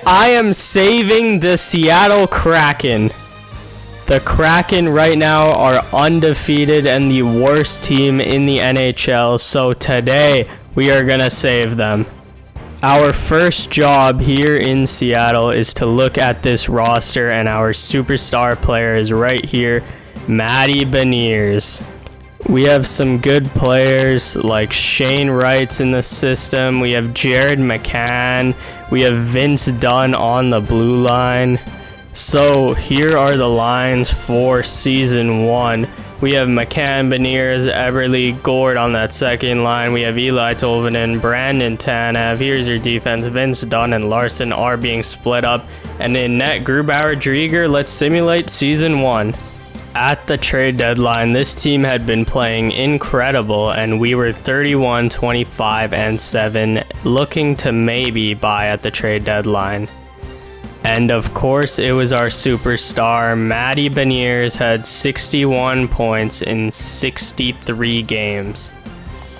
I am saving the Seattle Kraken. The Kraken right now are undefeated and the worst team in the NHL, so today we are gonna save them. Our first job here in Seattle is to look at this roster, and our superstar player is right here, Matty Beniers. We have some good players like Shane Wright's in the system. We have Jared McCann. We have Vince Dunn on the blue line. So here are the lines for season 1. We have McCann, Beniers, Eberle, Gord on that second line. We have Eli Tolvanen, Brandon Tanev. Here's your defense. Vince Dunn and Larson are being split up. And in net, Grubauer, Drieger. Let's simulate season 1. At the trade deadline, this team had been playing incredible, and we were 31, 25, and 7, looking to maybe buy at the trade deadline. And of course, it was our superstar, Matty Beniers, had 61 points in 63 games.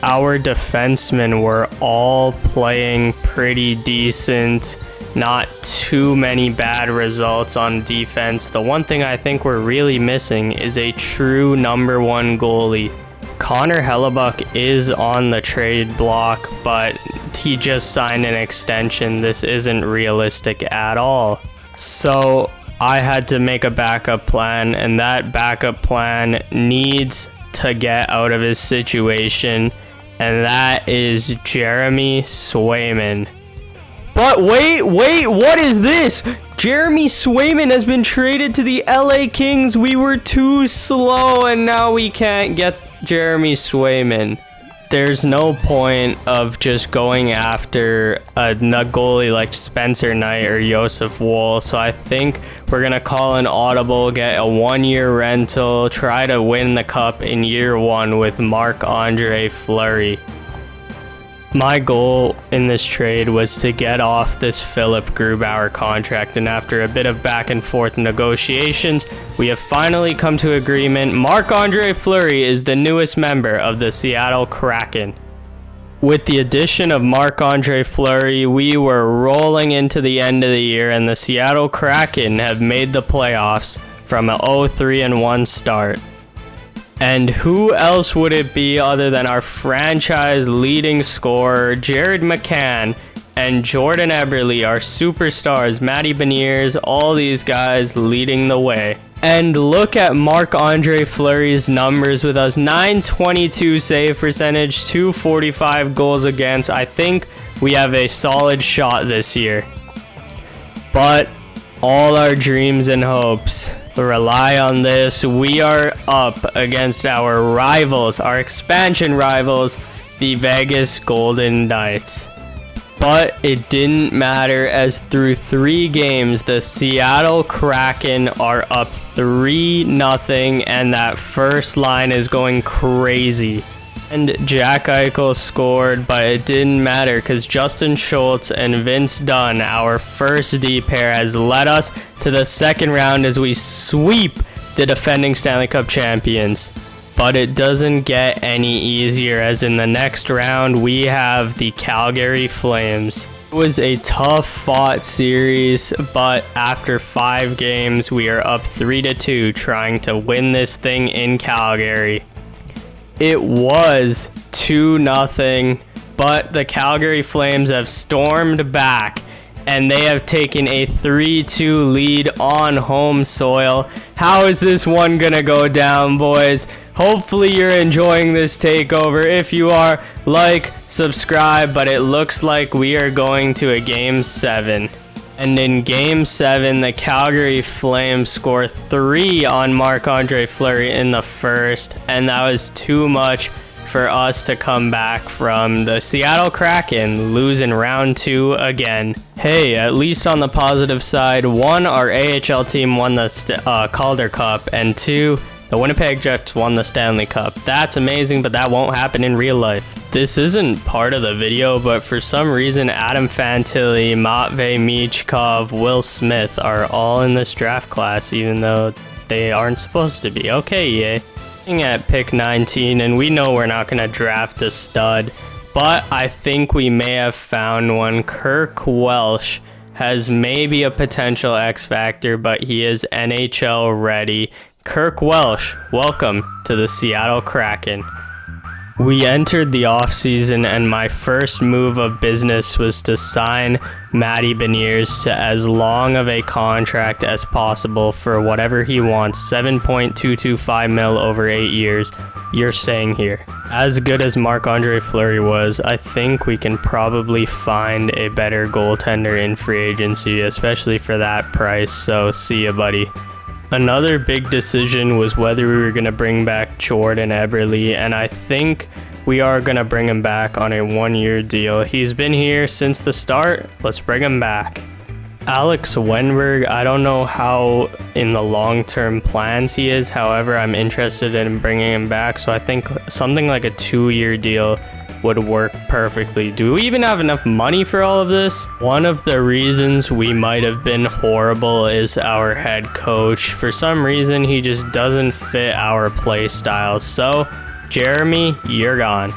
Our defensemen were all playing pretty decent. Not too many bad results on defense. The one thing I think we're really missing is a true number 1 goalie. Connor Hellebuck is on the trade block, but he just signed an extension. This isn't realistic at all. So I had to make a backup plan, and that backup plan needs to get out of his situation, and that is Jeremy Swayman. But wait, what is this? Jeremy Swayman has been traded to the LA Kings. We were too slow, and now we can't get Jeremy Swayman. There's no point of just going after a goalie like Spencer Knight or Joseph Woll, so I think we're going to call an audible, get a 1-year rental, try to win the cup in year 1 with Marc-Andre Fleury. My goal in this trade was to get off this Philip Grubauer contract, and after a bit of back and forth negotiations, we have finally come to agreement. Marc-Andre Fleury is the newest member of the Seattle Kraken. With the addition of Marc-Andre Fleury, we were rolling into the end of the year, and the Seattle Kraken have made the playoffs from a 0-3-1 start. And who else would it be other than our franchise leading scorer, Jared McCann, and Jordan Eberle, our superstars, Matty Beniers, all these guys leading the way. And look at Marc-Andre Fleury's numbers with us. 922 save percentage, 245 goals against. I think we have a solid shot this year. But all our dreams and hopes rely on this. We are up against our rivals, our expansion rivals, the Vegas Golden Knights. But it didn't matter, as through 3 games, the Seattle Kraken are up 3-0, and that first line is going crazy. And Jack Eichel scored, but it didn't matter because Justin Schultz and Vince Dunn, our first D pair, has led us to the second round as we sweep the defending Stanley Cup champions. But it doesn't get any easier, as in the next round we have the Calgary Flames. It was a tough fought series, but after 5 games we are up 3-2 trying to win this thing in Calgary. It was 2-0, but the Calgary Flames have stormed back, and they have taken a 3-2 lead on home soil. How is this one gonna go down, boys? Hopefully you're enjoying this takeover. If you are, like, subscribe, but it looks like we are going to a Game 7. And in Game 7, the Calgary Flames score 3 on Marc-Andre Fleury in the first, and that was too much for us to come back from. The Seattle Kraken lose in round 2 again. Hey, at least on the positive side, 1, our AHL team won the Calder Cup, and 2, the Winnipeg Jets won the Stanley Cup. That's amazing, but that won't happen in real life. This isn't part of the video, but for some reason Adam Fantilli, Matvei Michkov, Will Smith are all in this draft class, even though they aren't supposed to be. Okay, EA. Looking at pick 19, and we know we're not going to draft a stud, but I think we may have found one. Kirk Welsh has maybe a potential X factor, but he is NHL ready. Kirk Welsh, welcome to the Seattle Kraken. We entered the offseason and my first move of business was to sign Matty Beniers to as long of a contract as possible for whatever he wants, 7.225 mil over 8 years. You're staying here. As good as Marc-Andre Fleury was, I think we can probably find a better goaltender in free agency, especially for that price, so see ya, buddy. Another big decision was whether we were going to bring back Jordan Eberle, and I think we are going to bring him back on a 1-year deal. He's been here since the start. Let's bring him back. Alex Wenberg, I don't know how in the long-term plans he is. However, I'm interested in bringing him back, so I think something like a 2-year deal would work perfectly. Do we even have enough money for all of this? One of the reasons we might have been horrible is our head coach. For some reason, he just doesn't fit our play style. So, Jeremy, you're gone.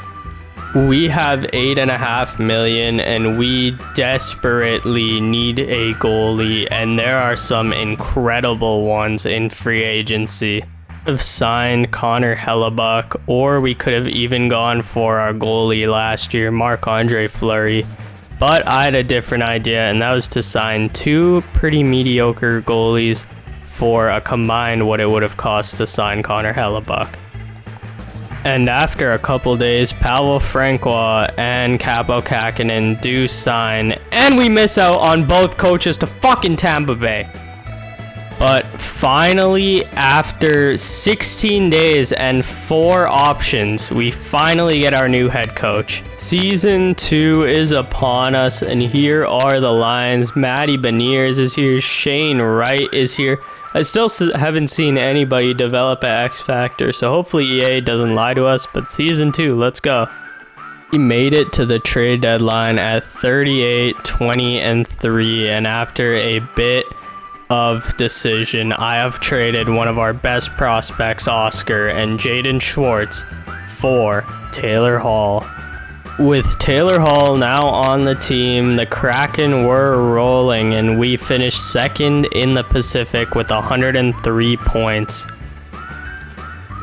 We have $8.5 million and we desperately need a goalie, and there are some incredible ones in free agency. Have signed Connor Hellebuck, or we could have even gone for our goalie last year, Marc-Andre Fleury, but I had a different idea, and that was to sign 2 pretty mediocre goalies for a combined what it would have cost to sign Connor Hellebuck. And after a couple days, Pavel Francois and Kaapo Kähkönen do sign, and we miss out on both coaches to fucking Tampa Bay. But finally, after 16 days and 4 options, we finally get our new head coach. Season 2 is upon us, and here are the lines. Matty Beniers is here. Shane Wright is here. I still haven't seen anybody develop an X Factor, so hopefully EA doesn't lie to us, but Season 2, let's go. We made it to the trade deadline at 38, 20, and 3, and after a bit of decision, I have traded one of our best prospects, Oscar, and Jaden Schwartz for Taylor Hall. With Taylor Hall now on the team, the Kraken were rolling, and we finished 2nd in the Pacific with 103 points.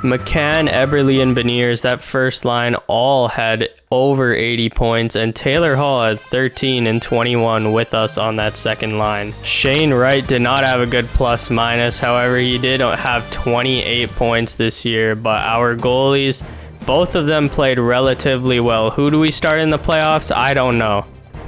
McCann, Eberle, and Beniers, that first line, all had over 80 points, and Taylor Hall had 13 and 21 with us on that second line. Shane Wright did not have a good plus minus, however, he did have 28 points this year, but our goalies, both of them played relatively well. Who do we start in the playoffs? I don't know.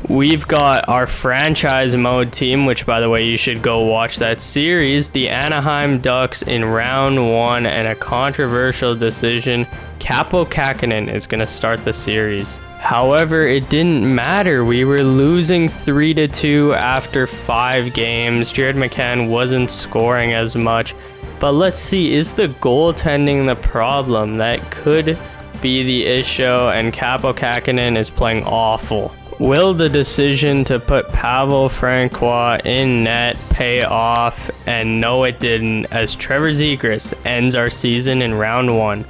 We've got our franchise mode team, which by the way, you should go watch that series. The Anaheim Ducks in round 1, and a controversial decision. Kaapo Kähkönen is going to start the series. However, it didn't matter. We were losing 3-2 after 5 games. Jared McCann wasn't scoring as much. But let's see, is the goaltending the problem? That could be the issue, and Kaapo Kähkönen is playing awful. Will the decision to put Pavel Francois in net pay off? And no, it didn't, as Trevor Zegras ends our season in round 1.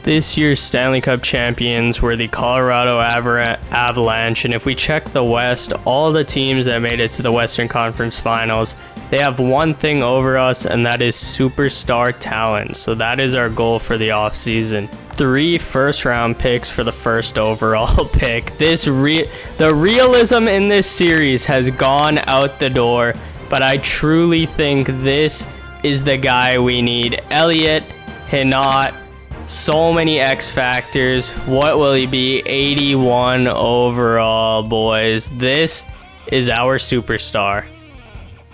This year's Stanley Cup champions were the Colorado Avalanche, and if we check the West, all the teams that made it to the Western Conference Finals, they have one thing over us, and that is superstar talent. So that is our goal for the offseason. 3 first-round picks for the first overall pick. The realism in this series has gone out the door, but I truly think this is the guy we need. Elliot Hinot. So many X factors. What will he be? 81 overall, boys. This is our superstar.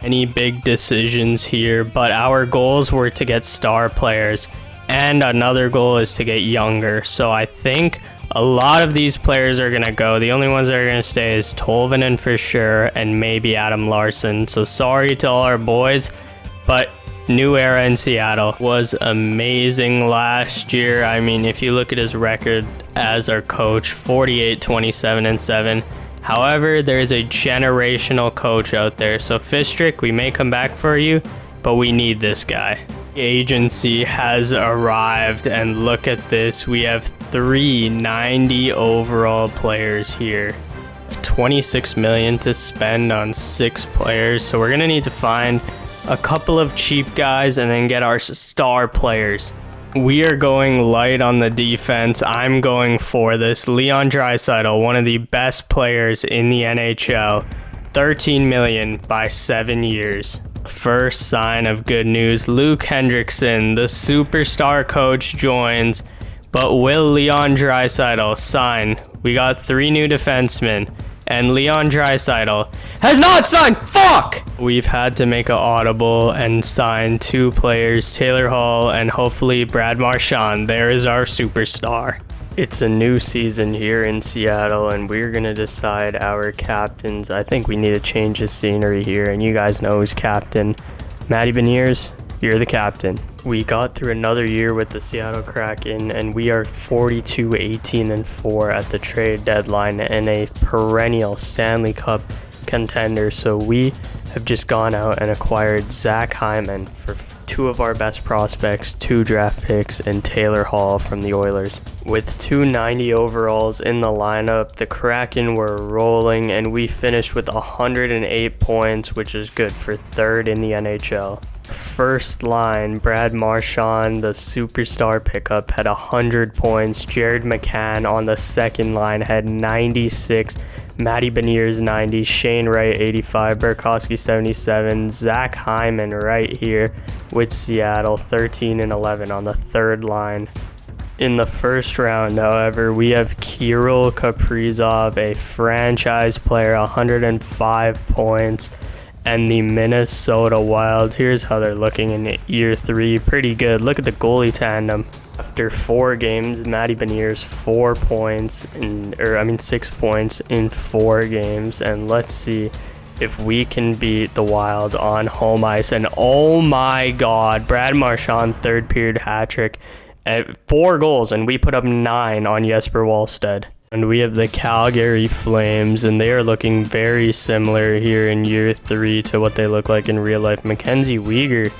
Any big decisions here, but our goals were to get star players, and another goal is to get younger. So I think a lot of these players are going to go. The only ones that are going to stay is Tolvanen for sure, and maybe Adam Larson. So sorry to all our boys, but new era in Seattle. Was amazing last year. I mean, if you look at his record as our coach, 48, 27, and 7. However, there is a generational coach out there. So Fistrick, we may come back for you, but we need this guy. The agency has arrived, and look at this. We have 3 90 overall players here. 26 million to spend on 6 players, so we're gonna need to find a couple of cheap guys and then get our star players. We are going light on the defense. I'm going for this Leon Draisaitl, one of the best players in the NHL. 13 million by 7 years. First sign of good news, Luke Hendrickson, the superstar coach, joins. But will Leon Draisaitl sign? We got 3 new defensemen, and Leon Draisaitl has not signed. Fuck! We've had to make an audible and sign 2 players, Taylor Hall and hopefully Brad Marchand. There is our superstar. It's a new season here in Seattle, and we're gonna decide our captains. I think we need to change the scenery here, and you guys know who's captain. Matty Beniers, you're the captain. We got through another year with the Seattle Kraken, and we are 42-18-4 at the trade deadline and a perennial Stanley Cup contender. So we have just gone out and acquired Zach Hyman for 2 of our best prospects, 2 draft picks, and Taylor Hall from the Oilers. With 290 overalls in the lineup, the Kraken were rolling, and we finished with 108 points, which is good for 3rd in the NHL. First line, Brad Marchand, the superstar pickup, had 100 points. Jared McCann on the second line had 96. Matty Beniers 90, Shane Wright 85, Burakovsky 77, Zach Hyman right here with Seattle 13 and 11 on the third line. In the first round, however, we have Kirill Kaprizov, a franchise player, 105 points, and the Minnesota Wild. Here's how they're looking in year 3. Pretty good. Look at the goalie tandem. After 4 games, Matty Beniers 6 points in 4 games, and let's see if we can beat the Wild on home ice. And oh my God, Brad Marchand 3rd period hat trick at 4 goals, and we put up 9 on Jesper Wallstedt. And we have the Calgary Flames, and they are looking very similar here in year 3 to what they look like in real life. Mackenzie Weegar,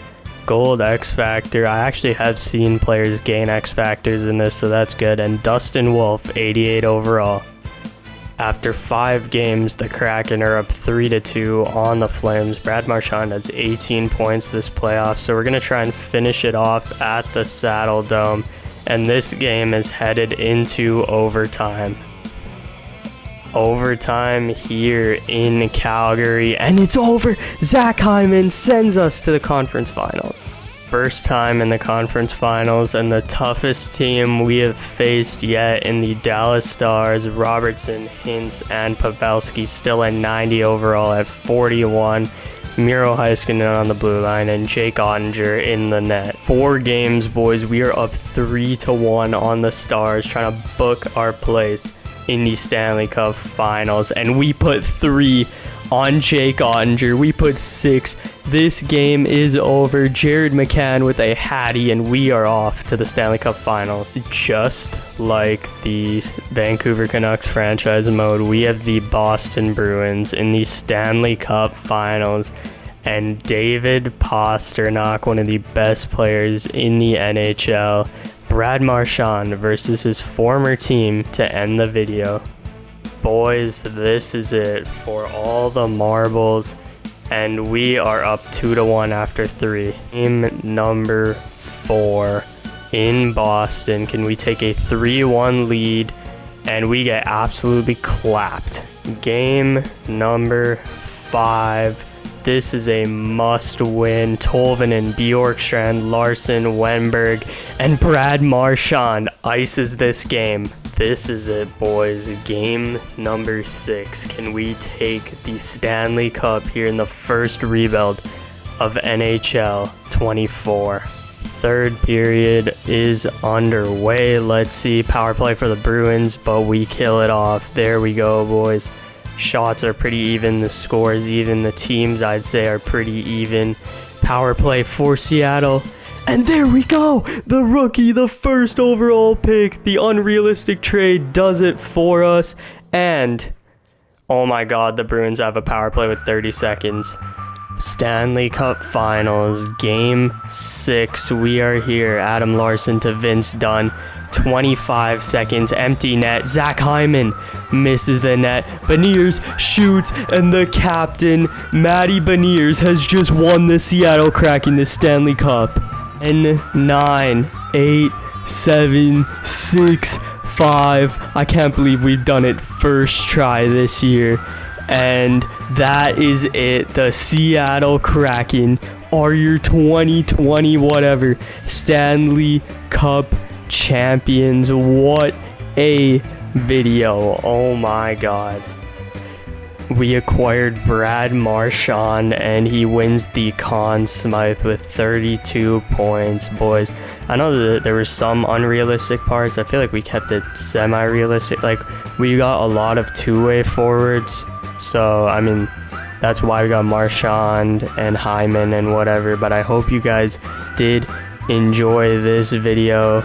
gold X Factor. I actually have seen players gain X Factors in this, so that's good. And Dustin Wolf, 88 overall. After 5 games, the Kraken are up 3-2 on the Flames. Brad Marchand has 18 points this playoff, so we're going to try and finish it off at the Saddle Dome. And this game is headed into overtime. Overtime here in Calgary, and it's over. Zach Hyman sends us to the conference finals. First time in the conference finals, and the toughest team we have faced yet in the Dallas Stars. Robertson, Hintz, and Pavelski still at 90 overall at 41. Miro Heiskanen on the blue line, and Jake Ottinger in the net. 4 games, boys. We are up 3-1 on the Stars, trying to book our place in the Stanley Cup Finals, and we put 3 on Jake Ottinger. We put 6. This game is over. Jared McCann with a hattie, and we are off to the Stanley Cup Finals. Just like the Vancouver Canucks franchise mode, we have the Boston Bruins in the Stanley Cup Finals, and David Pastrnak, one of the best players in the NHL, Brad Marchand versus his former team to end the video. Boys, this is it for all the marbles, and we are up 2-1 after 3. Game number 4 in Boston. Can we take a 3-1 lead? And we get absolutely clapped. Game number 5. This is a must-win. Tolvanen, Bjorkstrand, Larson, Wenberg, and Brad Marchand ices this game. This is it, boys. Game number 6. Can we take the Stanley Cup here in the first rebuild of NHL 24? Third period is underway. Let's see. Power play for the Bruins, but we kill it off. There we go, boys. Shots are pretty even. The score is even. The teams, I'd say, are pretty even. Power play for Seattle. And there we go. The rookie, the first overall pick. The unrealistic trade does it for us. And, oh my God, the Bruins have a power play with 30 seconds. Stanley Cup Finals, Game 6. We are here. Adam Larson to Vince Dunn. 25 seconds, empty net. Zach Hyman misses the net. Beniers shoots, and the captain, Matty Beniers, has just won the Seattle Kraken the Stanley Cup. 10, 9, 8, 7, 6, 5. I can't believe we've done it first try this year. And that is it. The Seattle Kraken are your 2020 whatever Stanley Cup champions. What a video. Oh my god. We acquired Brad Marchand and he wins the Conn Smythe with 32 points, boys. I know that there were some unrealistic parts. I feel like we kept it semi-realistic. Like, we got a lot of two-way forwards. So, I mean, that's why we got Marchand and Hyman and whatever. But I hope you guys did enjoy this video.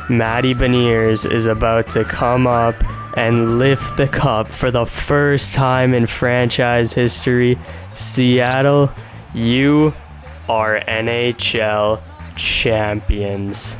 Matty Beniers is about to come up and lift the cup for the first time in franchise history. Seattle, you are NHL champions.